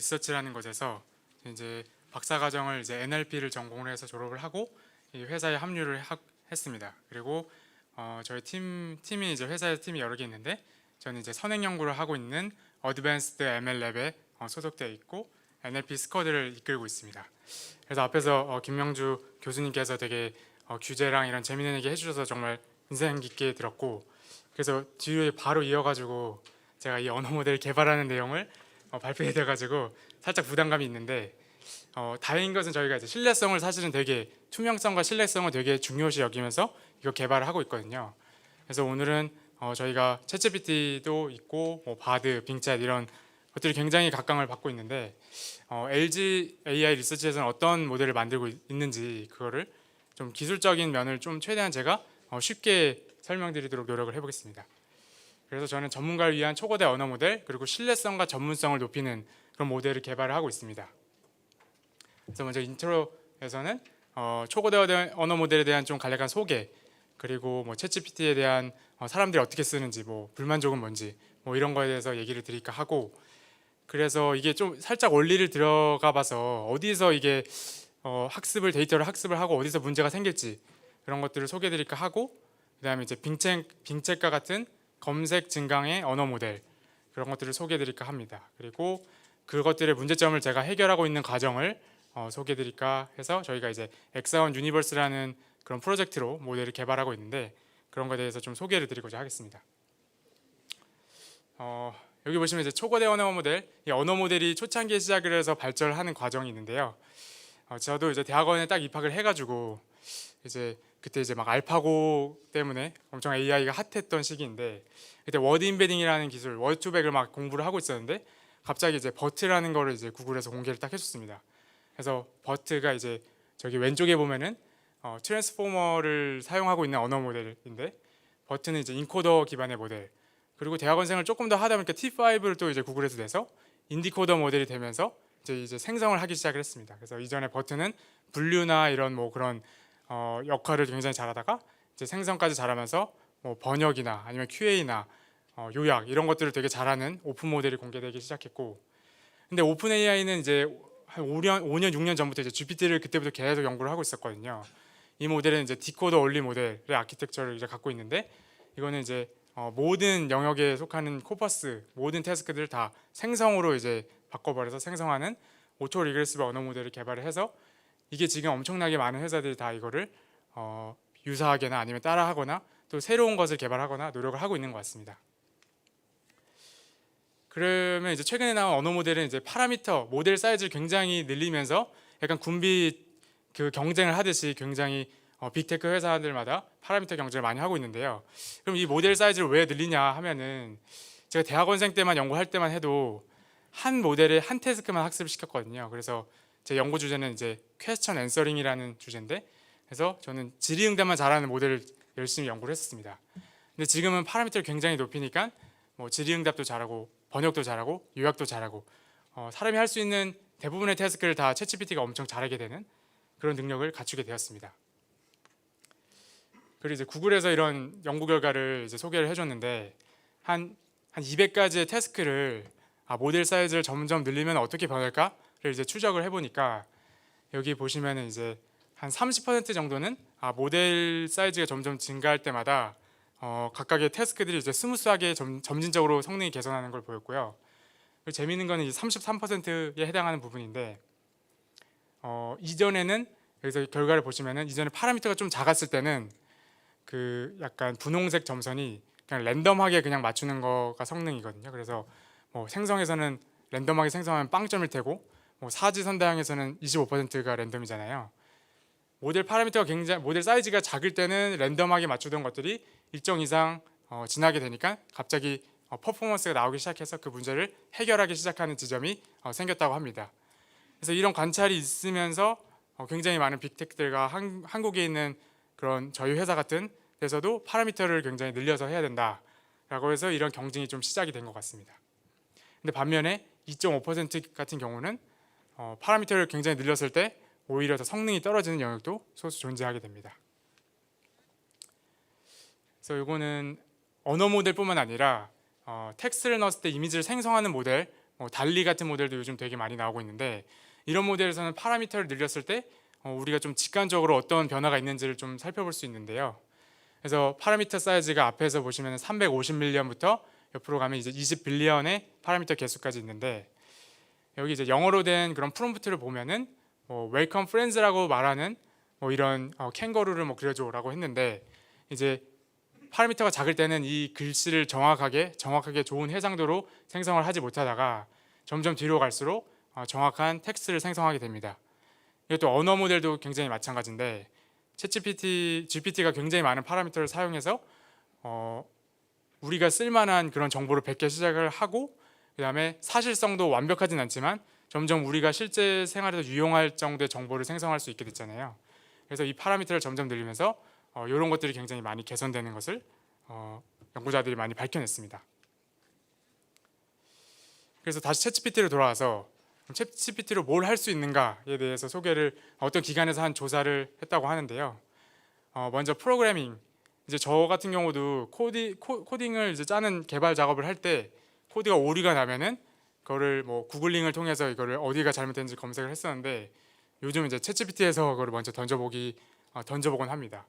리서치라는 곳에서 이제 박사과정을 이제 NLP를 전공을 해서 졸업을 하고 이 회사에 합류를 했습니다. 그리고 저희 팀이 이제 회사에 팀이 여러 개 있는데 저는 이제 선행 연구를 하고 있는 어드밴스드 ML 랩에 소속되어 있고 NLP 스쿼드를 이끌고 있습니다. 그래서 앞에서 김명주 교수님께서 되게 규제랑 이런 재미있는 얘기 해주셔서 정말 인상 깊게 들었고, 그래서 뒤에 바로 이어가지고 제가 이 언어 모델 개발하는 내용을 발표해 돼가지고 살짝 부담감이 있는데, 다행인 것은 저희가 이제 신뢰성을 사실은 되게 투명성과 신뢰성을 되게 중요시 여기면서 이거 개발을 하고 있거든요. 그래서 오늘은 저희가 챗GPT도 있고 바드, 빙챗 이런 것들이 굉장히 각광을 받고 있는데 LG AI 리서치에서는 어떤 모델을 만들고 있는지 그거를 좀 기술적인 면을 좀 최대한 제가 쉽게 설명드리도록 노력을 해보겠습니다. 그래서 저는 전문가를 위한 초거대 언어 모델 그리고 신뢰성과 전문성을 높이는 그런 모델을 개발을 하고 있습니다. 그래서 먼저 인트로에서는 초거대 언어 모델에 대한 좀 간략한 소개, 그리고 챗GPT에 대한 사람들이 어떻게 쓰는지, 불만족은 뭔지 이런 거에 대해서 얘기를 드릴까 하고, 그래서 이게 좀 살짝 원리를 들어가 봐서 어디서 이게 데이터를 학습을 하고 어디서 문제가 생길지 그런 것들을 소개해 드릴까 하고, 그다음에 이제 빙챗과 같은 검색 증강의 언어 모델 그런 것들을 소개해 드릴까 합니다. 그리고 그것들의 문제점을 제가 해결하고 있는 과정을 소개해 드릴까 해서 저희가 이제 엑사원 유니버스라는 그런 프로젝트로 모델을 개발하고 있는데 그런 것에 대해서 좀 소개를 드리고자 하겠습니다. 여기 보시면 이제 초거대 언어 모델, 이 언어 모델이 초창기에 시작을 해서 발전하는 과정이 있는데요. 저도 이제 대학원에 딱 입학을 해가지고 이제 그때 이제 막 알파고 때문에 엄청 AI가 핫했던 시기인데, 그때 워드 임베딩이라는 기술, 워드2백을 막 공부를 하고 있었는데 갑자기 이제 버트라는 거를 이제 구글에서 공개를 딱 해줬습니다. 그래서 버트가 이제 저기 왼쪽에 보면은 트랜스포머를 사용하고 있는 언어 모델인데, 버트는 이제 인코더 기반의 모델. 그리고 대학원생을 조금 더 하다 보니까 T5를 또 이제 구글에서 내서 인디코더 모델이 되면서 이제 생성을 하기 시작을 했습니다. 그래서 이전에 버트는 분류나 이런 그런 역할을 굉장히 잘하다가 이제 생성까지 잘하면서 번역이나 아니면 QA나 요약 이런 것들을 되게 잘하는 오픈 모델이 공개되기 시작했고, 근데 오픈 AI는 이제 한 5년 6년 전부터 이제 GPT를 그때부터 계속 연구를 하고 있었거든요. 이 모델은 이제 디코더 only 모델의 아키텍처를 이제 갖고 있는데, 이거는 이제 모든 영역에 속하는 코퍼스 모든 태스크들을 다 생성으로 이제 바꿔버려서 생성하는 오토 리그레시브 언어 모델을 개발을 해서, 이게 지금 엄청나게 많은 회사들이 다 이거를 유사하게나 아니면 따라하거나 또 새로운 것을 개발하거나 노력을 하고 있는 것 같습니다. 그러면 이제 최근에 나온 언어 모델은 이제 파라미터 모델 사이즈를 굉장히 늘리면서 약간 군비 그 경쟁을 하듯이 굉장히 빅테크 회사들마다 파라미터 경쟁을 많이 하고 있는데요. 그럼 이 모델 사이즈를 왜 늘리냐 하면은, 제가 대학원생 때만 연구할 때만 해도 한 모델에 한 태스크만 학습을 시켰거든요. 그래서 제 연구 주제는 이제 퀘스천 앤서링이라는 주제인데, 그래서 저는 질의응답만 잘하는 모델을 열심히 연구를 했었습니다. 근데 지금은 파라미터를 굉장히 높이니까 질의응답도 잘하고 번역도 잘하고 요약도 잘하고 사람이 할 수 있는 대부분의 태스크를 다 챗GPT가 엄청 잘하게 되는 그런 능력을 갖추게 되었습니다. 그리고 이제 구글에서 이런 연구 결과를 이제 소개를 해줬는데, 한 200가지의 태스크를 모델 사이즈를 점점 늘리면 어떻게 변할까를 이제 추적을 해보니까, 여기 보시면은 이제 한 30% 정도는 모델 사이즈가 점점 증가할 때마다 각각의 태스크들이 이제 스무스하게 점진적으로 성능이 개선하는 걸 보였고요. 그리고 재미있는 거는 이제 33%에 해당하는 부분인데, 이전에는 여기서 결과를 보시면은 이전에 파라미터가 좀 작았을 때는 그 약간 분홍색 점선이 그냥 랜덤하게 그냥 맞추는 거가 성능이거든요. 그래서 생성에서는 랜덤하게 생성하면 빵점일 테고, 사지선다형에서는 25%가 랜덤이잖아요. 모델 모델 사이즈가 작을 때는 랜덤하게 맞추던 것들이 일정 이상 지나게 되니까 갑자기 퍼포먼스가 나오기 시작해서 그 문제를 해결하기 시작하는 지점이 생겼다고 합니다. 그래서 이런 관찰이 있으면서 굉장히 많은 빅테크들과 한국에 있는 그런 저희 회사 같은 데서도 파라미터를 굉장히 늘려서 해야 된다라고 해서 이런 경쟁이 좀 시작이 된 것 같습니다. 근데 반면에 2.5% 같은 경우는 파라미터를 굉장히 늘렸을 때 오히려 더 성능이 떨어지는 영역도 소수 존재하게 됩니다. 그래서 이거는 언어 모델뿐만 아니라 텍스트를 넣었을 때 이미지를 생성하는 모델, 달리 같은 모델도 요즘 되게 많이 나오고 있는데 이런 모델에서는 파라미터를 늘렸을 때 우리가 좀 직관적으로 어떤 변화가 있는지를 좀 살펴볼 수 있는데요. 그래서 파라미터 사이즈가 앞에서 보시면 350밀리언부터 옆으로 가면 이제 20빌리언의 파라미터 개수까지 있는데 여기 이제 영어로 된 그런 프롬프트를 보면은 웰컴 프렌즈라고 말하는 이런 캥거루를 그려줘라고 했는데 이제 파라미터가 작을 때는 이 글씨를 정확하게 좋은 해상도로 생성을 하지 못하다가 점점 뒤로 갈수록 정확한 텍스트를 생성하게 됩니다. 이것도 언어 모델도 굉장히 마찬가지인데 GPT가 굉장히 많은 파라미터를 사용해서 우리가 쓸만한 그런 정보를 뵙게 시작을 하고 그 다음에 사실성도 완벽하진 않지만 점점 우리가 실제 생활에서 유용할 정도의 정보를 생성할 수 있게 됐잖아요. 그래서 이 파라미터를 점점 늘리면서 이런 것들이 굉장히 많이 개선되는 것을 연구자들이 많이 밝혀냈습니다. 그래서 다시 챗GPT로 돌아와서 챗GPT로 뭘 할 수 있는가에 대해서 소개를 어떤 기관에서 한 조사를 했다고 하는데요. 먼저 프로그래밍, 이제 저 같은 경우도 코딩을 이제 짜는 개발 작업을 할 때 코드가 오류가 나면은 그거를 구글링을 통해서 이거를 어디가 잘못됐는지 검색을 했었는데 요즘 이제 챗GPT에서 그걸 먼저 던져보곤 합니다.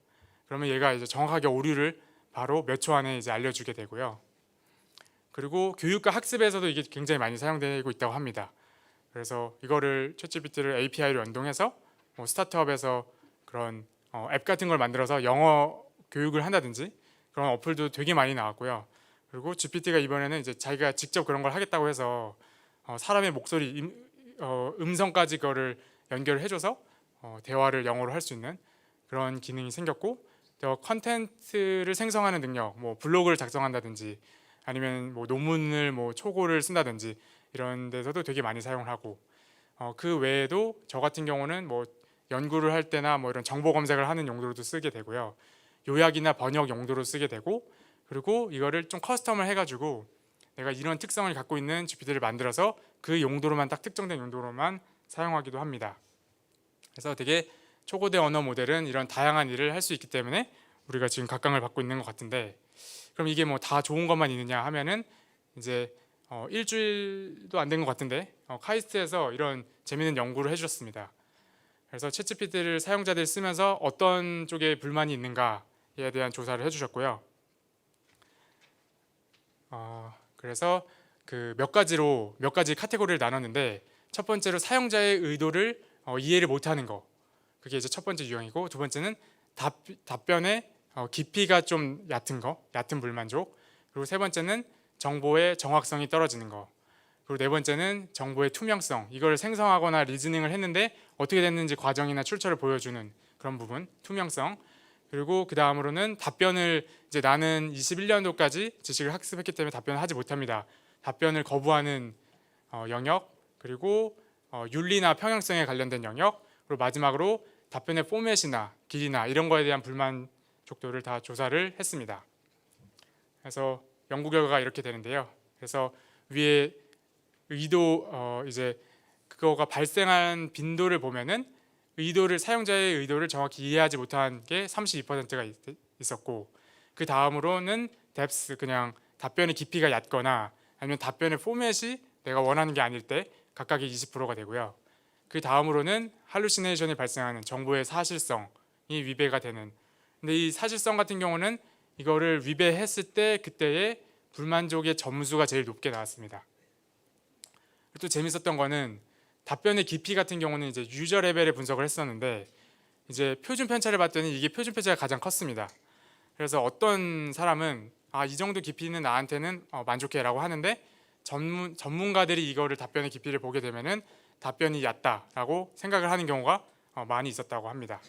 그러면 얘가 이제 정확하게 오류를 바로 몇 초 안에 이제 알려주게 되고요. 그리고 교육과 학습에서도 이게 굉장히 많이 사용되고 있다고 합니다. 그래서 이거를 챗GPT를 API로 연동해서 스타트업에서 그런 앱 같은 걸 만들어서 영어 교육을 한다든지 그런 어플도 되게 많이 나왔고요. 그리고 GPT가 이번에는 이제 자기가 직접 그런 걸 하겠다고 해서 사람의 목소리, 음성까지 그거를 연결을 해줘서 대화를 영어로 할 수 있는 그런 기능이 생겼고, 또 컨텐츠를 생성하는 능력, 블로그를 작성한다든지 아니면 논문을 초고를 쓴다든지 이런 데서도 되게 많이 사용을 하고, 그 외에도 저 같은 경우는 연구를 할 때나 이런 정보 검색을 하는 용도로도 쓰게 되고요. 요약이나 번역 용도로 쓰게 되고, 그리고 이거를 좀 커스텀을 해가지고 내가 이런 특성을 갖고 있는 GPT를 만들어서 그 용도로만 딱 특정된 용도로만 사용하기도 합니다. 그래서 되게 초고대 언어 모델은 이런 다양한 일을 할 수 있기 때문에 우리가 지금 각광을 받고 있는 것 같은데, 그럼 이게 다 좋은 것만 있느냐 하면은 이제 일주일도 안 된 것 같은데 카이스트에서 이런 재미있는 연구를 해주셨습니다. 그래서 챗GPT를 사용자들이 쓰면서 어떤 쪽에 불만이 있는가에 대한 조사를 해주셨고요. 그래서 그 몇 가지 카테고리를 나눴는데, 첫 번째로 사용자의 의도를 이해를 못하는 거, 그게 이제 첫 번째 유형이고, 두 번째는 답변의 깊이가 좀 얕은 불만족, 그리고 세 번째는 정보의 정확성이 떨어지는 거, 그리고 네 번째는 정보의 투명성, 이걸 생성하거나 리즈닝을 했는데 어떻게 됐는지 과정이나 출처를 보여주는 그런 부분, 투명성. 그리고 그 다음으로는 답변을 이제 나는 21년도까지 지식을 학습했기 때문에 답변을 하지 못합니다, 답변을 거부하는 영역, 그리고 윤리나 평행성에 관련된 영역, 그리고 마지막으로 답변의 포맷이나 길이나 이런 거에 대한 불만족도를 다 조사를 했습니다. 그래서 연구 결과가 이렇게 되는데요. 그래서 위에 의도, 이제 그거가 발생한 빈도를 보면은 사용자의 의도를 정확히 이해하지 못한 게 32%가 있었고, 그 다음으로는 depth, 그냥 답변의 깊이가 얕거나 아니면 답변의 포맷이 내가 원하는 게 아닐 때 각각이 20%가 되고요. 그 다음으로는 할루시네이션이 발생하는 정보의 사실성이 위배가 되는, 근데 이 사실성 같은 경우는 이거를 위배했을 때 그때의 불만족의 점수가 제일 높게 나왔습니다. 또 재밌었던 거는 답변의 깊이 같은 경우는 이제 유저 레벨의 분석을 했었는데, 이제 표준 편차를 봤더니 이게 표준 편차가 가장 컸습니다. 그래서 어떤 사람은 이 정도 깊이는 나한테는 만족해라고 하는데, 전문가들이 이거를 답변의 깊이를 보게 되면은 답변이 얕다라고 생각을 하는 경우가 많이 있었다고 합니다.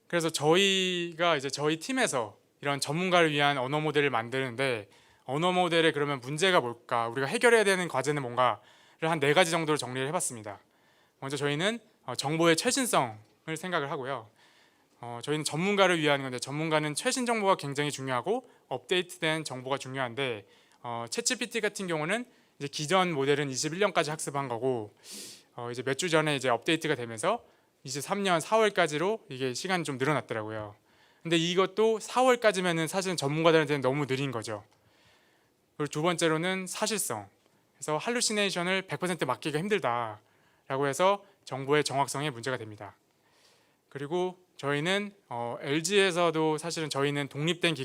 그래서 저희가 이제 저희 팀에서 이런 전문가를 위한 언어 모델을 만드는데, 언어 모델에 그러면 문제가 뭘까, 우리가 해결해야 되는 과제는 뭔가를 한 4가지 정도로 정리를 해봤습니다. 먼저 저희는 정보의 최신성을 생각을 하고요. 저희는 전문가를 위한 건데, 전문가는 최신 정보가 굉장히 중요하고 업데이트된 정보가 중요한데, 챗GPT 같은 경우는 이제 기존 모델은 21년까지 학습한 거고, 이제 몇 주 전에 이제 업데이트가 되면서 23년 4월까지로 이게 시간이 좀 늘어났더라고요. 근데 이것도 4월까지면은 사실은 전문가들한테는 너무 느린 거죠. 그리고 두 번째로는 사실성. 그래서 할루시네이션을 100% 막기가 힘들다라고 해서 정보의 정확성에 문제가 됩니다. 그리고 저희는 LG에서도 사실은 저희는 독립된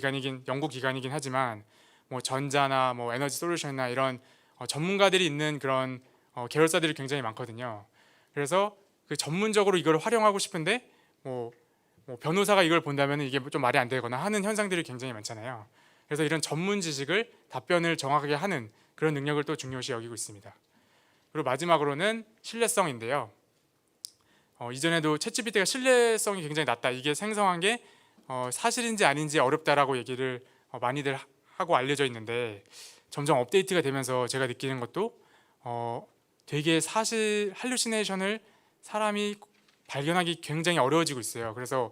연구 기관이긴 하지만 뭐 전자나 뭐 에너지 솔루션이나 이런 전문가들이 있는 그런 계열사들이 굉장히 많거든요. 그래서 그 전문적으로 이걸 활용하고 싶은데 뭐 변호사가 이걸 본다면 이게 좀 말이 안 되거나 하는 현상들이 굉장히 많잖아요. 그래서 이런 전문 지식을 답변을 정확하게 하는 그런 능력을 또 중요시 여기고 있습니다. 그리고 마지막으로는 신뢰성인데요. 이전에도 챗GPT가 신뢰성이 굉장히 낮다. 이게 생성한 게 사실인지 아닌지 어렵다라고 얘기를 많이들 하고 알려져 있는데 점점 업데이트가 되면서 제가 느끼는 것도 되게 사실 할루시네이션을 사람이 발견하기 굉장히 어려워지고 있어요. 그래서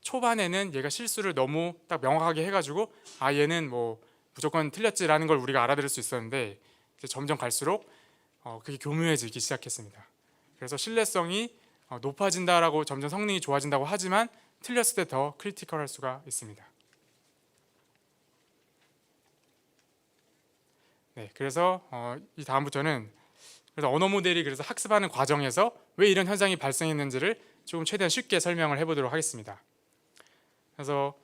초반에는 얘가 실수를 너무 딱 명확하게 해가지고 얘는 뭐 무조건 틀렸지라는 걸 우리가 알아들을 수 있었는데 이제 점점 갈수록 그게 교묘해지기 시작했습니다. 그래서 신뢰성이 높아진다라고 점점 성능이 좋아진다고 하지만 틀렸을 때 더 크리티컬할 수가 있습니다. 네, 그래서 이 다음부터는 그래서 언어 모델이 그래서 학습하는 과정에서 왜 이런 현상이 발생했는지를 조금 최대한 쉽게 설명을 해보도록 하겠습니다. 그래서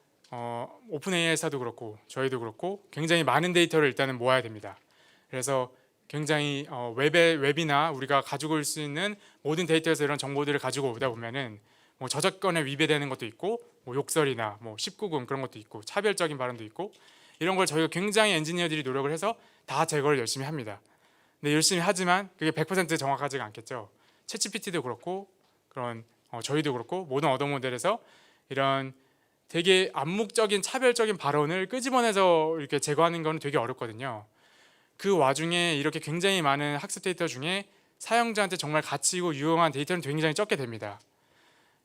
오픈 AI에서도 그렇고 저희도 그렇고 굉장히 많은 데이터를 일단은 모아야 됩니다. 그래서 굉장히 웹이나 우리가 가지고 올 수 있는 모든 데이터에서 이런 정보들을 가지고 오다 보면은 뭐 저작권에 위배되는 것도 있고 뭐 욕설이나 뭐 19금 그런 것도 있고 차별적인 발언도 있고 이런 걸 저희가 굉장히 엔지니어들이 노력을 해서 다 제거를 열심히 합니다. 근데 열심히 하지만 그게 100% 정확하지가 않겠죠. 챗GPT도 그렇고 그런 저희도 그렇고 모든 언어 모델에서 이런 되게 암묵적인 차별적인 발언을 끄집어내서 이렇게 제거하는 건 되게 어렵거든요. 그 와중에 이렇게 굉장히 많은 학습 데이터 중에 사용자한테 정말 가치 있고 유용한 데이터는 굉장히 적게 됩니다.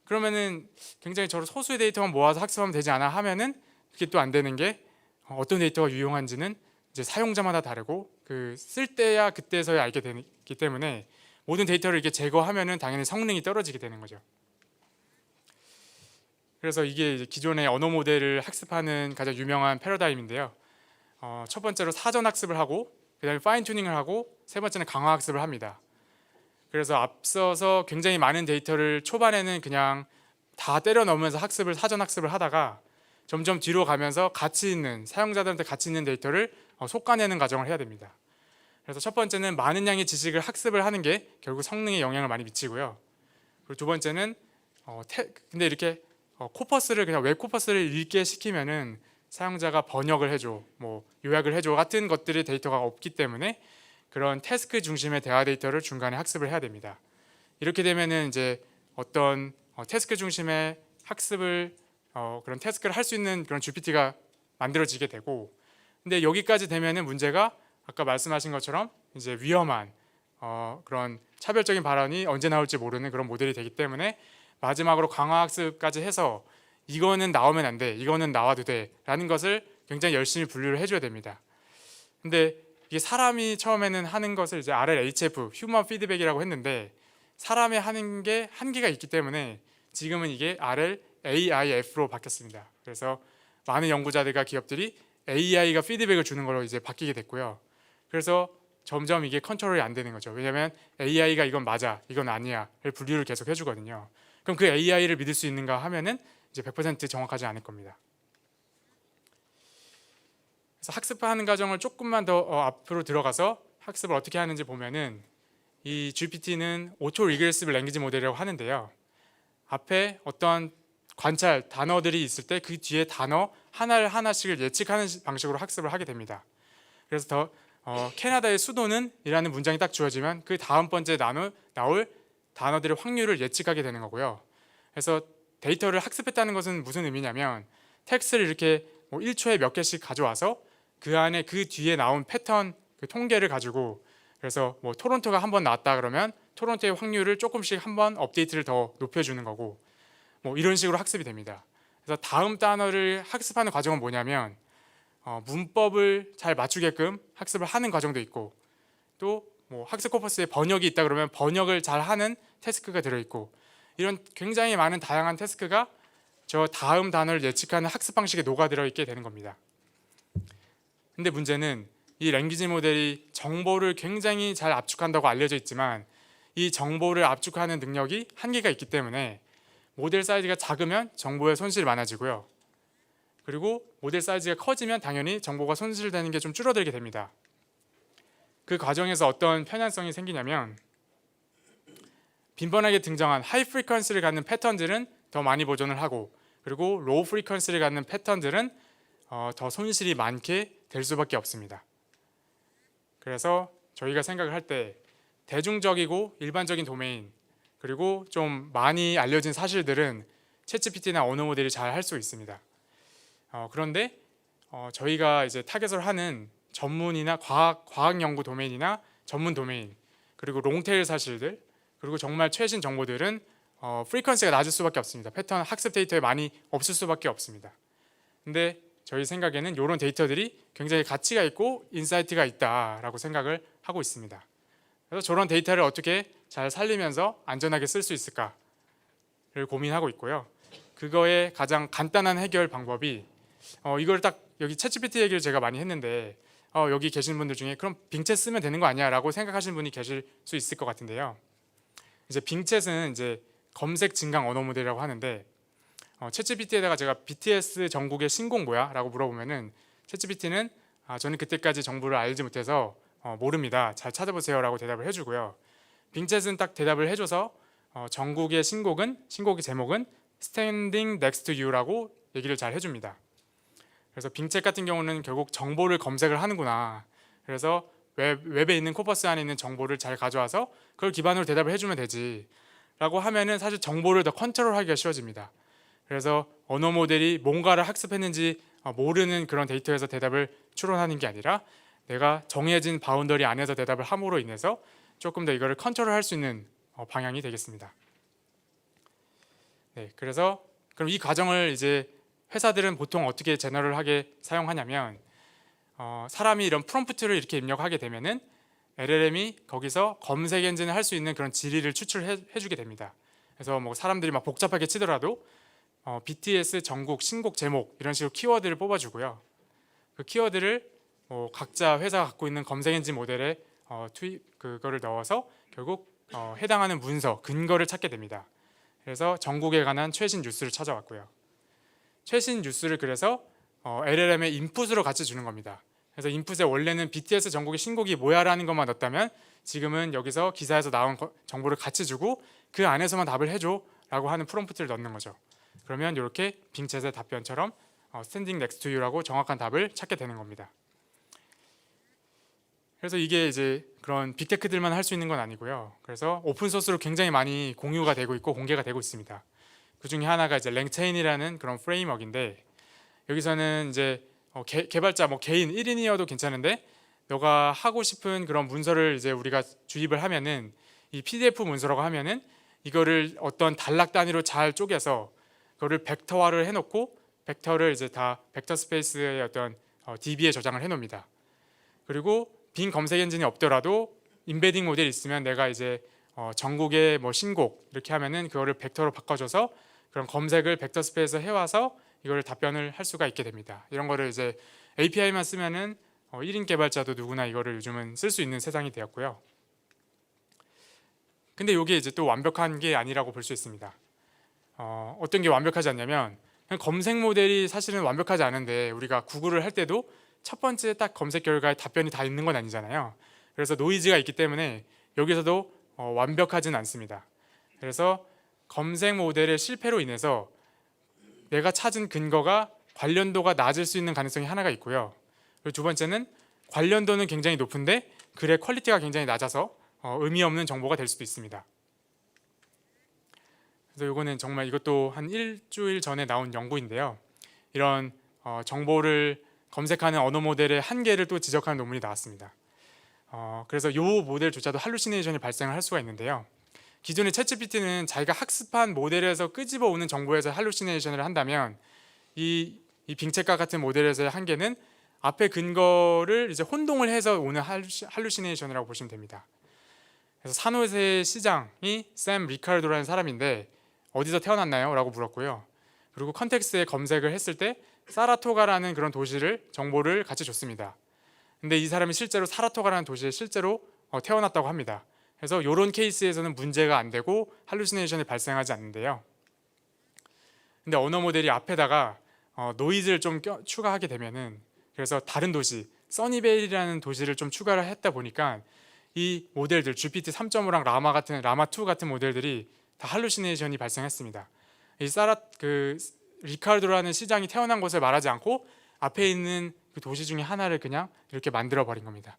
그러면은 굉장히 저런 소수의 데이터만 모아서 학습하면 되지 않아 하면은 그게 또 안 되는 게 어떤 데이터가 유용한지는 이제 사용자마다 다르고 그 쓸 때야 그때서야 알게 되기 때문에 모든 데이터를 이렇게 제거하면은 당연히 성능이 떨어지게 되는 거죠. 그래서 이게 이제 기존의 언어 모델을 학습하는 가장 유명한 패러다임인데요. 첫 번째로 사전 학습을 하고 그다음에 파인 튜닝을 하고 세 번째는 강화 학습을 합니다. 그래서 앞서서 굉장히 많은 데이터를 초반에는 그냥 다 때려 넣으면서 사전 학습을 하다가 점점 뒤로 가면서 가치 있는 사용자들한테 가치 있는 데이터를 솎아내는 과정을 해야 됩니다. 그래서 첫 번째는 많은 양의 지식을 학습을 하는 게 결국 성능에 영향을 많이 미치고요. 그리고 두 번째는 근데 이렇게 코퍼스를 그냥 웹 코퍼스를 읽게 시키면은 사용자가 번역을 해줘, 뭐 요약을 해줘 같은 것들의 데이터가 없기 때문에 그런 태스크 중심의 대화 데이터를 중간에 학습을 해야 됩니다. 이렇게 되면은 이제 어떤 태스크 중심의 학습을 그런 태스크를 할 수 있는 그런 GPT가 만들어지게 되고, 근데 여기까지 되면은 문제가 아까 말씀하신 것처럼 이제 위험한 그런 차별적인 발언이 언제 나올지 모르는 그런 모델이 되기 때문에 마지막으로 강화 학습까지 해서 이거는 나오면 안 돼, 이거는 나와도 돼라는 것을 굉장히 열심히 분류를 해줘야 됩니다. 근데 이게 사람이 처음에는 하는 것을 이제 RLHF, 휴먼 피드백이라고 했는데 사람이 하는 게 한계가 있기 때문에 지금은 이게 RLAIF로 바뀌었습니다. 그래서 많은 연구자들과 기업들이 AI가 피드백을 주는 걸로 이제 바뀌게 됐고요. 그래서 점점 이게 컨트롤이 안 되는 거죠. 왜냐하면 AI가 이건 맞아, 이건 아니야를 분류를 계속 해주거든요. 그럼 그 AI를 믿을 수 있는가 하면은 이제 100% 정확하지 않을 겁니다. 그래서 학습하는 과정을 조금만 더 앞으로 들어가서 학습을 어떻게 하는지 보면은 이 GPT는 오토 리그레시브 랭귀지 모델이라고 하는데요. 앞에 어떤 관찰 단어들이 있을 때 그 뒤에 단어 하나를 하나씩을 예측하는 방식으로 학습을 하게 됩니다. 그래서 캐나다의 수도는 이라는 문장이 딱 주어지면 그 다음 번째 나올 단어들의 확률을 예측하게 되는 거고요. 그래서 데이터를 학습했다는 것은 무슨 의미냐면 텍스트를 이렇게 뭐 1초에 몇 개씩 가져와서 그 안에 그 뒤에 나온 패턴 그 통계를 가지고 그래서 뭐 토론토가 한 번 나왔다 그러면 토론토의 확률을 조금씩 한번 업데이트를 더 높여주는 거고 뭐 이런 식으로 학습이 됩니다. 그래서 다음 단어를 학습하는 과정은 뭐냐면 문법을 잘 맞추게끔 학습을 하는 과정도 있고 또 뭐 학습 코퍼스에 번역이 있다 그러면 번역을 잘 하는 태스크가 들어있고 이런 굉장히 많은 다양한 태스크가 저 다음 단어를 예측하는 학습 방식에 녹아들어 있게 되는 겁니다. 근데 문제는 이 랭귀지 모델이 정보를 굉장히 잘 압축한다고 알려져 있지만 이 정보를 압축하는 능력이 한계가 있기 때문에 모델 사이즈가 작으면 정보의 손실이 많아지고요. 그리고 모델 사이즈가 커지면 당연히 정보가 손실되는 게 좀 줄어들게 됩니다. 그 과정에서 어떤 편향성이 생기냐면 빈번하게 등장한 하이 프리퀀시를 갖는 패턴들은 더 많이 보존을 하고 그리고 로우 프리퀀시를 갖는 패턴들은 더 손실이 많게 될 수밖에 없습니다. 그래서 저희가 생각을 할 때 대중적이고 일반적인 도메인 그리고 좀 많이 알려진 사실들은 챗GPT나 언어 모델이 잘 할 수 있습니다. 그런데 저희가 이제 타겟을 하는 전문이나 과학 연구 도메인이나 전문 도메인 그리고 롱테일 사실들 그리고 정말 최신 정보들은 프리퀀시가 낮을 수밖에 없습니다. 패턴 학습 데이터에 많이 없을 수밖에 없습니다. 근데 저희 생각에는 이런 데이터들이 굉장히 가치가 있고 인사이트가 있다라고 생각을 하고 있습니다. 그래서 저런 데이터를 어떻게 잘 살리면서 안전하게 쓸 수 있을까를 고민하고 있고요. 그거의 가장 간단한 해결 방법이 이걸 딱 여기 챗GPT 얘기를 제가 많이 했는데 여기 계신 분들 중에 그럼 빙챗 쓰면 되는 거 아니야? 라고 생각하시는 분이 계실 수 있을 것 같은데요. 이제 빙챗은 이제 검색 증강 언어 모델이라고 하는데 챗GPT에다가 제가 BTS 전국의 신곡 뭐야? 라고 물어보면은 챗GPT는 저는 그때까지 정보를 알지 못해서 모릅니다. 잘 찾아보세요 라고 대답을 해주고요. 빙챗은 딱 대답을 해줘서 전국의 신곡의 제목은 Standing Next to You라고 얘기를 잘 해줍니다. 그래서 빙챗 같은 경우는 결국 정보를 검색을 하는구나. 그래서 웹에 있는 코퍼스 안에 있는 정보를 잘 가져와서 그걸 기반으로 대답을 해주면 되지 라고 하면은 사실 정보를 더 컨트롤하기가 쉬워집니다. 그래서 언어 모델이 뭔가를 학습했는지 모르는 그런 데이터에서 대답을 추론하는 게 아니라 내가 정해진 바운더리 안에서 대답을 함으로 인해서 조금 더 이거를 컨트롤할 수 있는 방향이 되겠습니다. 네, 그래서 그럼 이 과정을 이제 회사들은 보통 어떻게 제너럴하게 사용하냐면 사람이 이런 프롬프트를 이렇게 입력하게 되면은 LLM이 거기서 검색 엔진을 할 수 있는 그런 지리를 추출해주게 됩니다. 그래서 뭐 사람들이 막 복잡하게 치더라도 BTS 전국 신곡 제목 이런 식으로 키워드를 뽑아주고요. 그 키워드를 각자 회사가 갖고 있는 검색 엔진 모델에 그거를 넣어서 결국 해당하는 문서 근거를 찾게 됩니다. 그래서 전국에 관한 최신 뉴스를 찾아왔고요. 최신 뉴스를 그래서 LLM의 인풋으로 같이 주는 겁니다. 그래서 인풋에 원래는 BTS 전국의 신곡이 뭐야라는 것만 넣었다면 지금은 여기서 기사에서 나온 정보를 같이 주고 그 안에서만 답을 해줘라고 하는 프롬프트를 넣는 거죠. 그러면 이렇게 빙챗의 답변처럼 Standing Next to You라고 정확한 답을 찾게 되는 겁니다. 그래서 이게 이제 그런 빅테크들만 할 수 있는 건 아니고요. 그래서 오픈 소스로 굉장히 많이 공유가 되고 있고 공개가 되고 있습니다. 그 중에 하나가 이제 랭체인이라는 그런 프레임워크인데 여기서는 이제 개발자 개인 1인이어도 괜찮은데 너가 하고 싶은 그런 문서를 이제 우리가 주입을 하면은 이 PDF 문서라고 하면은 이거를 어떤 단락 단위로 잘 쪼개서 그거를 벡터화를 해놓고 벡터를 이제 다 벡터 스페이스의 어떤 DB에 저장을 해놓습니다. 그리고 빈 검색 엔진이 없더라도 임베딩 모델이 있으면 내가 이제 전국의 신곡 이렇게 하면은 그거를 벡터로 바꿔줘서 그런 검색을 벡터 스페이스에 해와서 이거를 답변을 할 수가 있게 됩니다. 이런 거를 이제 API만 쓰면은 1인 개발자도 누구나 이거를 요즘은 쓸 수 있는 세상이 되었고요. 근데 이게 이제 또 완벽한 게 아니라고 볼 수 있습니다. 어떤 게 완벽하지 않냐면 그냥 검색 모델이 사실은 완벽하지 않은데 우리가 구글을 할 때도 첫 번째 딱 검색 결과에 답변이 다 있는 건 아니잖아요. 그래서 노이즈가 있기 때문에 여기서도 완벽하진 않습니다. 그래서 검색 모델의 실패로 인해서 내가 찾은 근거가 관련도가 낮을 수 있는 가능성이 하나가 있고요. 그리고 두 번째는 관련도는 굉장히 높은데 글의 퀄리티가 굉장히 낮아서 의미 없는 정보가 될 수도 있습니다. 그래서 이거는 정말 이것도 한 일주일 전에 나온 연구인데요. 이런 정보를 검색하는 언어 모델의 한계를 또 지적하는 논문이 나왔습니다. 그래서 이 모델조차도 할루시네이션이 발생을 할 수가 있는데요. 기존의 챗GPT는 자기가 학습한 모델에서 끄집어 오는 정보에서 할루시네이션을 한다면 이 빙챗과 같은 모델에서의 한계는 앞에 근거를 이제 혼동을 해서 오는 할루시네이션이라고 보시면 됩니다. 그래서 산호세 시장이 샘 리카르도라는 사람인데 어디서 태어났나요? 라고 물었고요. 그리고 컨텍스트에 검색을 했을 때 사라토가라는 그런 도시를 정보를 같이 줬습니다. 근데 이 사람이 실제로 사라토가라는 도시에 실제로 태어났다고 합니다. 그래서 이런 케이스에서는 문제가 안 되고 할루시네이션이 발생하지 않는데요. 근데 언어 모델이 앞에다가 노이즈를 좀 추가하게 되면은, 그래서 다른 도시 써니베일이라는 도시를 좀 추가를 했다 보니까 이 모델들 GPT 3.5랑 라마 2 같은 모델들이 다 할루시네이션이 발생했습니다. 이 리카르도라는 시장이 태어난 곳을 말하지 않고 앞에 있는 그 도시 중에 하나를 그냥 이렇게 만들어 버린 겁니다.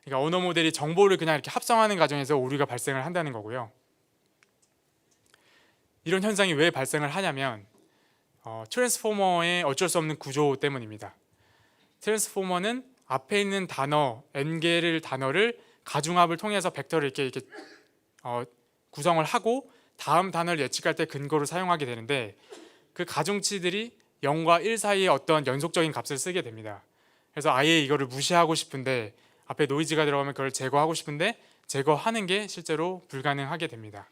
그러니까 언어 모델이 정보를 그냥 이렇게 합성하는 과정에서 오류가 발생을 한다는 거고요. 이런 현상이 왜 발생을 하냐면 트랜스포머의 어쩔 수 없는 구조 때문입니다. 트랜스포머는 앞에 있는 단어 n개를 단어를 가중합을 통해서 벡터를 이렇게 구성을 하고 다음 단어를 예측할 때 근거로 사용하게 되는데, 그 가중치들이 0과 1 사이의 어떤 연속적인 값을 쓰게 됩니다. 그래서 아예 이거를 무시하고 싶은데, 앞에 노이즈가 들어가면 그걸 제거하고 싶은데 제거하는 게 실제로 불가능하게 됩니다.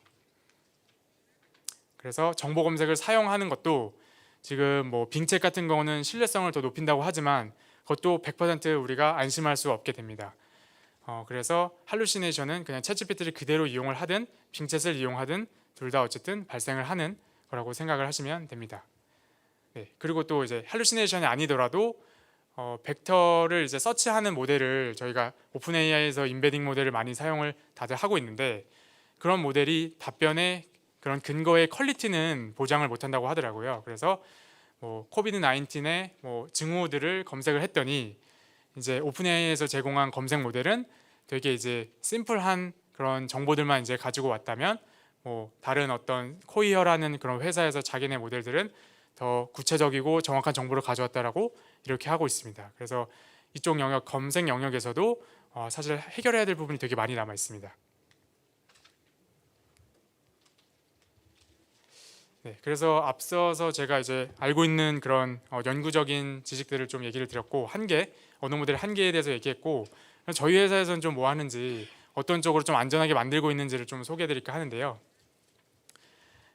그래서 정보 검색을 사용하는 것도 지금 뭐 빙책 같은 경우는 신뢰성을 더 높인다고 하지만 그것도 100% 우리가 안심할 수 없게 됩니다. 그래서 할루시네이션은 그냥 챗GPT를 그대로 이용을 하든 빙챗을 이용하든 둘 다 어쨌든 발생을 하는 거라고 생각을 하시면 됩니다. 네, 그리고 또 이제 할루시네이션이 아니더라도 벡터를 이제 서치하는 모델을 저희가 오픈 AI에서 인베딩 모델을 많이 사용을 다들 하고 있는데, 그런 모델이 답변의 그런 근거의 퀄리티는 보장을 못한다고 하더라고요. 그래서 코비드 19의 증후들을 검색을 했더니 이제 오픈 AI에서 제공한 검색 모델은 되게 이제 심플한 그런 정보들만 이제 가지고 왔다면, 다른 어떤 코이어라는 그런 회사에서 자기네 모델들은 더 구체적이고 정확한 정보를 가져왔다라고 이렇게 하고 있습니다. 그래서 이쪽 영역, 검색 영역에서도 사실 해결해야 될 부분이 되게 많이 남아 있습니다. 네, 그래서 앞서서 제가 이제 알고 있는 그런 연구적인 지식들을 좀 얘기를 드렸고, 언어 모델 한계에 대해서 얘기했고, 저희 회사에서는 좀 뭐 하는지, 어떤 쪽으로 좀 안전하게 만들고 있는지를 좀 소개해드릴까 하는데요.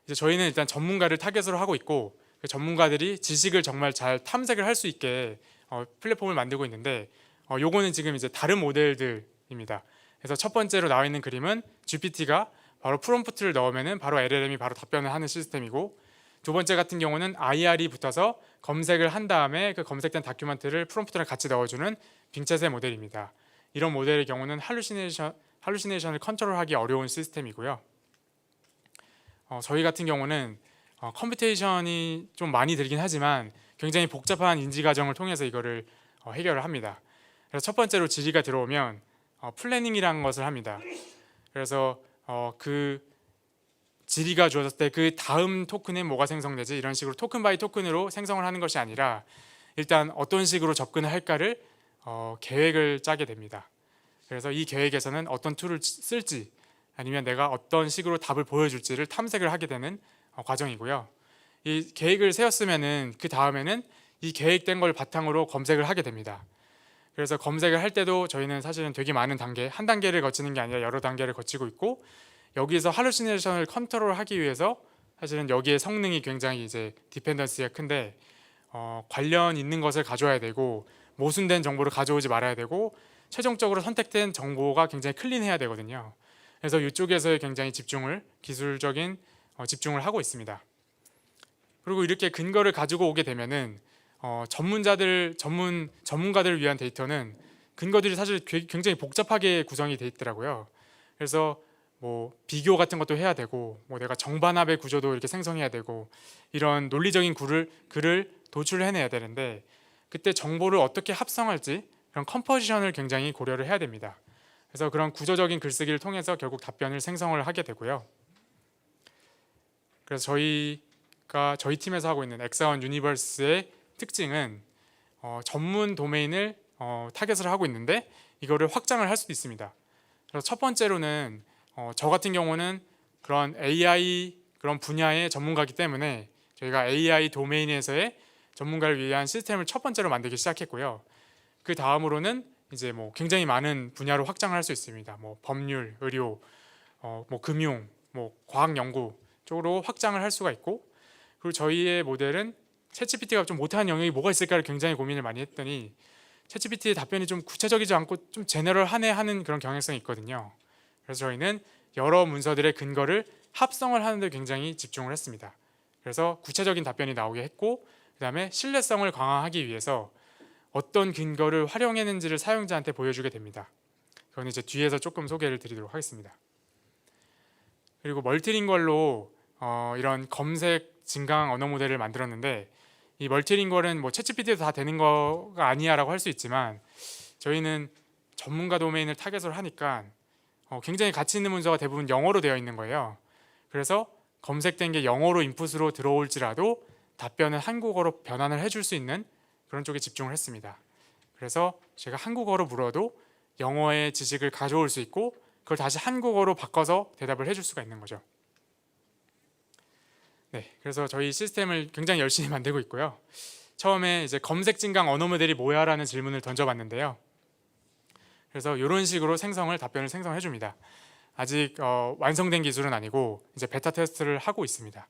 이제 저희는 일단 전문가를 타겟으로 하고 있고, 그 전문가들이 지식을 정말 잘 탐색을 할 수 있게 플랫폼을 만들고 있는데, 요거는 지금 이제 다른 모델들입니다. 그래서 첫 번째로 나와 있는 그림은 GPT가 바로 프롬프트를 넣으면은 바로 LLM이 바로 답변을 하는 시스템이고, 두 번째 같은 경우는 IR이 붙어서 검색을 한 다음에 그 검색된 다큐멘트를 프롬프트랑 같이 넣어주는 빙챗의 모델입니다. 이런 모델의 경우는 할루시네이션을 컨트롤하기 어려운 시스템이고요. 저희 같은 경우는 컴퓨테이션이 좀 많이 들긴 하지만 굉장히 복잡한 인지 과정을 통해서 이거를 해결을 합니다. 그래서 첫 번째로 질의가 들어오면 플래닝이라는 것을 합니다. 그래서 그 질의가 주어졌을 때 그 다음 토큰에 뭐가 생성되지, 이런 식으로 토큰 바이 토큰으로 생성을 하는 것이 아니라 일단 어떤 식으로 접근을 할까를 계획을 짜게 됩니다. 그래서 이 계획에서는 어떤 툴을 쓸지 아니면 내가 어떤 식으로 답을 보여줄지를 탐색을 하게 되는 과정이고요. 이 계획을 세웠으면은 그 다음에는 이 계획된 걸 바탕으로 검색을 하게 됩니다. 그래서 검색을 할 때도 저희는 사실은 되게 많은 한 단계를 거치는 게 아니라 여러 단계를 거치고 있고, 여기서 할루시네이션을 컨트롤하기 위해서 사실은 여기에 성능이 굉장히 이제 디펜던스가 큰데, 관련 있는 것을 가져와야 되고 모순된 정보를 가져오지 말아야 되고 최종적으로 선택된 정보가 굉장히 클린해야 되거든요. 그래서 이쪽에서의 굉장히 기술적인 집중을 하고 있습니다. 그리고 이렇게 근거를 가지고 오게 되면은 전문가들을 위한 데이터는 근거들이 사실 굉장히 복잡하게 구성이 돼 있더라고요. 그래서 비교 같은 것도 해야 되고, 내가 정반합의 구조도 이렇게 생성해야 되고, 이런 논리적인 글을 도출해내야 되는데, 그때 정보를 어떻게 합성할지 그런 컴포지션을 굉장히 고려를 해야 됩니다. 그래서 그런 구조적인 글쓰기를 통해서 결국 답변을 생성을 하게 되고요. 그래서 저희 팀에서 하고 있는 엑사원 유니버스의 특징은 전문 도메인을 타겟을 하고 있는데 이거를 확장을 할 수도 있습니다. 그래서 첫 번째로는 저 같은 경우는 그런 AI 그런 분야의 전문가이기 때문에 저희가 AI 도메인에서의 전문가를 위한 시스템을 첫 번째로 만들기 시작했고요. 그 다음으로는 이제 굉장히 많은 분야로 확장을 할 수 있습니다. 법률, 의료, 금융, 과학 연구 쪽으로 확장을 할 수가 있고, 그리고 저희의 모델은 챗GPT가 좀 못하는 영역이 뭐가 있을까를 굉장히 고민을 많이 했더니 챗GPT의 답변이 좀 구체적이지 않고 좀 제너럴하네 하는 그런 경향성이 있거든요. 그래서 저희는 여러 문서들의 근거를 합성을 하는 데 굉장히 집중을 했습니다. 그래서 구체적인 답변이 나오게 했고, 그 다음에 신뢰성을 강화하기 위해서 어떤 근거를 활용했는지를 사용자한테 보여주게 됩니다. 그건 이제 뒤에서 조금 소개를 드리도록 하겠습니다. 그리고 멀티링걸로 이런 검색 증강 언어 모델을 만들었는데, 이 멀티링걸은 뭐 챗GPT도 다 되는 거가 아니야라고 할 수 있지만, 저희는 전문가 도메인을 타겟으로 하니까 굉장히 가치 있는 문서가 대부분 영어로 되어 있는 거예요. 그래서 검색된 게 영어로 인풋으로 들어올지라도 답변을 한국어로 변환을 해줄 수 있는 그런 쪽에 집중을 했습니다. 그래서 제가 한국어로 물어도 영어의 지식을 가져올 수 있고, 그걸 다시 한국어로 바꿔서 대답을 해줄 수가 있는 거죠. 네, 그래서 저희 시스템을 굉장히 열심히 만들고 있고요. 처음에 이제 검색 증강 언어 모델이 뭐야라는 질문을 던져봤는데요. 그래서 이런 식으로 답변을 생성해 줍니다. 아직 완성된 기술은 아니고 이제 베타 테스트를 하고 있습니다.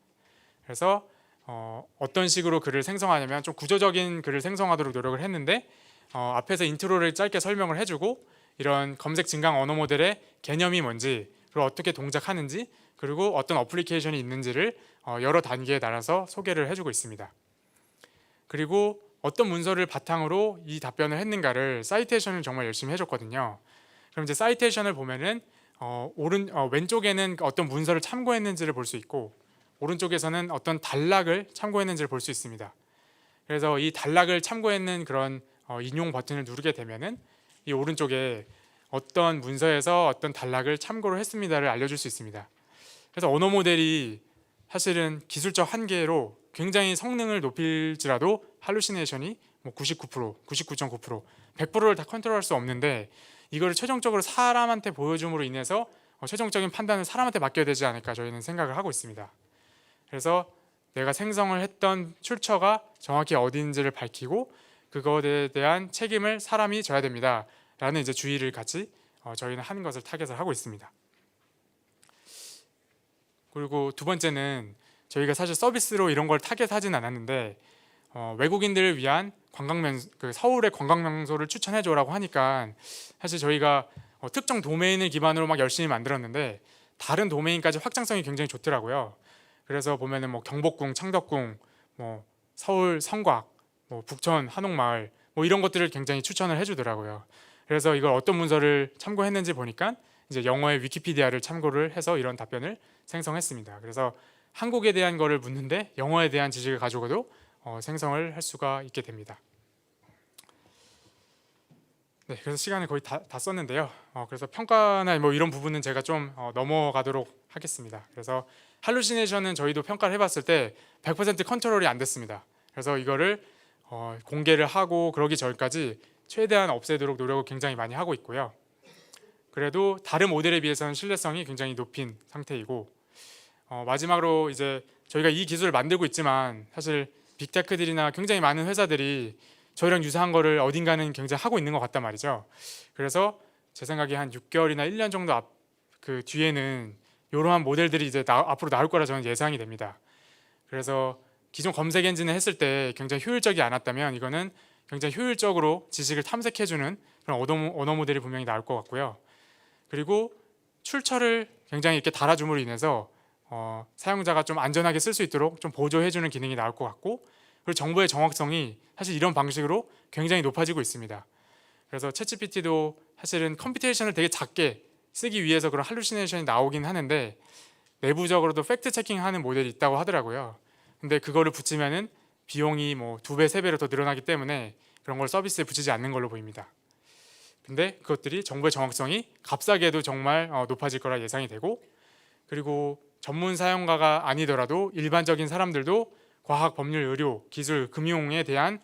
그래서 어떤 식으로 글을 생성하냐면, 좀 구조적인 글을 생성하도록 노력을 했는데, 앞에서 인트로를 짧게 설명을 해주고, 이런 검색 증강 언어 모델의 개념이 뭔지, 그리고 어떻게 동작하는지, 그리고 어떤 어플리케이션이 있는지를 여러 단계에 나눠서 소개를 해주고 있습니다. 그리고 어떤 문서를 바탕으로 이 답변을 했는가를 사이테이션을 정말 열심히 해줬거든요. 그럼 이제 사이테이션을 보면은 왼쪽에는 어떤 문서를 참고했는지를 볼 수 있고, 오른쪽에서는 어떤 단락을 참고했는지를 볼 수 있습니다. 그래서 이 단락을 참고했는 그런 인용 버튼을 누르게 되면은 이 오른쪽에 어떤 문서에서 어떤 단락을 참고를 했습니다를 알려줄 수 있습니다. 그래서 언어 모델이 사실은 기술적 한계로 굉장히 성능을 높일지라도 할루시네이션이 뭐 99%, 99.9%, 100%를 다 컨트롤할 수 없는데, 이거를 최종적으로 사람한테 보여줌으로 인해서 최종적인 판단은 사람한테 맡겨야 되지 않을까 저희는 생각을 하고 있습니다. 그래서 내가 생성을 했던 출처가 정확히 어디인지를 밝히고, 그것에 대한 책임을 사람이 져야 됩니다 라는 이제 주의를 같이 저희는 하는 것을 타겟을 하고 있습니다. 그리고 두 번째는, 저희가 사실 서비스로 이런 걸 타겟하진 않았는데, 외국인들을 위한 서울의 관광 명소를 추천해줘라고 하니까, 사실 저희가 특정 도메인을 기반으로 막 열심히 만들었는데 다른 도메인까지 확장성이 굉장히 좋더라고요. 그래서 보면은 뭐 경복궁, 창덕궁, 뭐 서울 성곽, 뭐 북천 한옥마을, 뭐 이런 것들을 굉장히 추천을 해주더라고요. 그래서 이걸 어떤 문서를 참고했는지 보니까 이제 영어의 위키피디아를 참고를 해서 이런 답변을 생성했습니다. 그래서 한국에 대한 거를 묻는데 영어에 대한 지식을 가지고도 생성을 할 수가 있게 됩니다. 네, 그래서 시간을 거의 다 썼는데요. 그래서 평가나 뭐 이런 부분은 제가 좀 넘어가도록 하겠습니다. 그래서 할루시네이션은 저희도 평가를 해봤을 때 100% 컨트롤이 안 됐습니다. 그래서 이거를 공개를 하고 그러기 전까지 최대한 없애도록 노력을 굉장히 많이 하고 있고요. 그래도 다른 모델에 비해서는 신뢰성이 굉장히 높인 상태이고, 마지막으로 이제 저희가 이 기술을 만들고 있지만 사실 빅테크들이나 굉장히 많은 회사들이 저희랑 유사한 거를 어딘가는 굉장히 하고 있는 것 같단 말이죠. 그래서 제 생각에 한 6개월이나 1년 정도 그 뒤에는 이러한 모델들이 이제 앞으로 나올 거라 저는 예상이 됩니다. 그래서 기존 검색 엔진을 했을 때 굉장히 효율적이 않았다면, 이거는 굉장히 효율적으로 지식을 탐색해주는 그런 언어 모델이 분명히 나올 것 같고요. 그리고 출처를 굉장히 이렇게 달아줌으로 인해서 사용자가 좀 안전하게 쓸 수 있도록 좀 보조해주는 기능이 나올 것 같고, 그리고 정보의 정확성이 사실 이런 방식으로 굉장히 높아지고 있습니다. 그래서 챗GPT도 사실은 컴퓨테이션을 되게 작게 쓰기 위해서 그런 할루시네이션이 나오긴 하는데, 내부적으로도 팩트 체킹하는 모델이 있다고 하더라고요. 근데 그거를 붙이면은 비용이 뭐 2배, 3배로 더 늘어나기 때문에 그런 걸 서비스에 붙이지 않는 걸로 보입니다. 근데 그것들이 정보의 정확성이 값싸게도 정말 높아질 거라 예상이 되고, 그리고 전문 사용가가 아니더라도 일반적인 사람들도 과학, 법률, 의료, 기술, 금융에 대한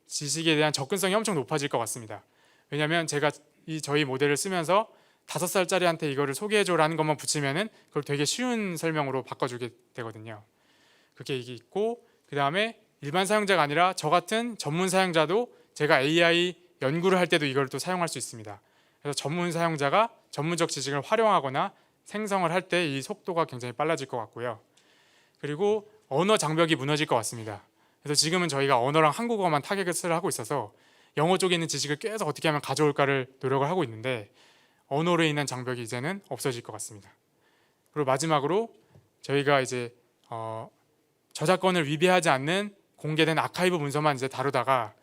지식에 대한 접근성이 엄청 높아질 것 같습니다. 왜냐하면 제가 저희 모델을 쓰면서 5살짜리한테 이거를 소개해줘라는 것만 붙이면은 그걸 되게 쉬운 설명으로 바꿔주게 되거든요. 그게 이게 있고, 그 다음에 일반 사용자가 아니라 저 같은 전문 사용자도 제가 AI 연구를 할 때도 이걸 또 사용할 수 있습니다. 그래서 전문 사용자가 전문적 지식을 활용하거나 생성을 할 때 이 속도가 굉장히 빨라질 것 같고요. 그리고 언어 장벽이 무너질 것 같습니다. 그래서 지금은 저희가 언어랑 한국어만 타겟을 하고 있어서 영어 쪽에 있는 지식을 계속 어떻게 하면 가져올까를 노력을 하고 있는데 언어로 인한 장벽이 이제는 없어질 것 같습니다. 그리고 마지막으로 저희가 이제 저작권을 위배하지 않는 공개된 아카이브 문서만 이제 다루다가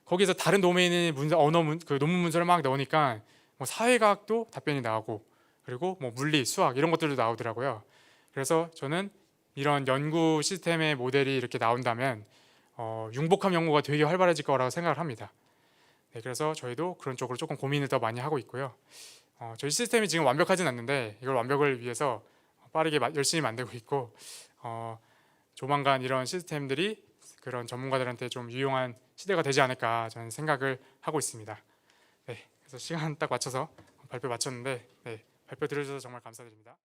거기서 다른 도메인의 문서, 그 논문 문서를 막 넣으니까 뭐 사회과학도 답변이 나오고 그리고 뭐 물리, 수학 이런 것들도 나오더라고요. 그래서 저는 이런 연구 시스템의 모델이 이렇게 나온다면 융복합 연구가 되게 활발해질 거라고 생각을 합니다. 네, 그래서 저희도 그런 쪽으로 조금 고민을 더 많이 하고 있고요. 저희 시스템이 지금 완벽하진 않는데 이걸 완벽을 위해서 빠르게 열심히 만들고 있고 조만간 이런 시스템들이 그런 전문가들한테 좀 유용한 시대가 되지 않을까 저는 생각을 하고 있습니다. 네, 그래서 시간 딱 맞춰서 발표 마쳤는데 네, 발표 들어주셔서 정말 감사드립니다.